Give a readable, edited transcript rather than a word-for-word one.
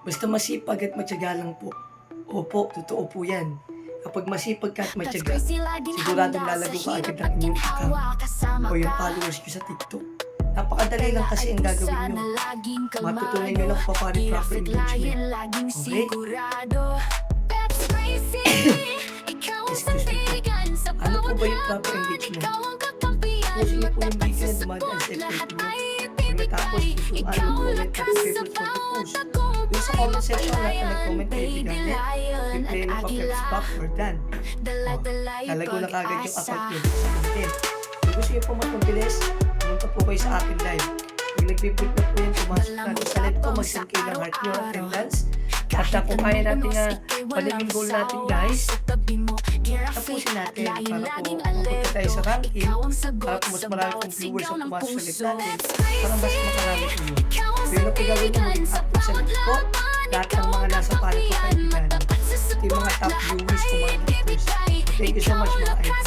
Basta masipag at matyaga lang po. Opo, totoo po yan. Kapag masipag ka at matyaga, siguradong lalago ka agad ng inyong account o yung followers nyo sa TikTok. Napakadali lang kasi ang gagawin nyo. Matutunan nyo lang kung paano proper engagement. Okay? Excuse me po. Ano po ba yung proper engagement? Pusin nyo po yung video na dumadaan sa effect nyo. Pagkatapos, pusuan yung comment at favorite for the post. Yung sa comment section lahat na nag-comment kayo bigamit, replay ng pa-flex back or done. Talago na kagad yung account nyo sa content. Kung gusto nyo po mas mabilis, pumunta po kayo sa akin live. Kung nag-report na po yan, pumasok natin sa live ko, mag-send kayo ng heart nyo attendance. At kung kaya natin na balik yung goal natin guys, tapusin natin para po mapunta tayo sa ranking, para po mas marami pong viewers ang pumasok sa live natin, para mas makarami po yun. Pero po gagawin nyo mag-upload sa live ko, lahat ng mga nasa palit ko kaibigan. Ito yung mga top viewers ko mga viewers. Thank you so much mga idol.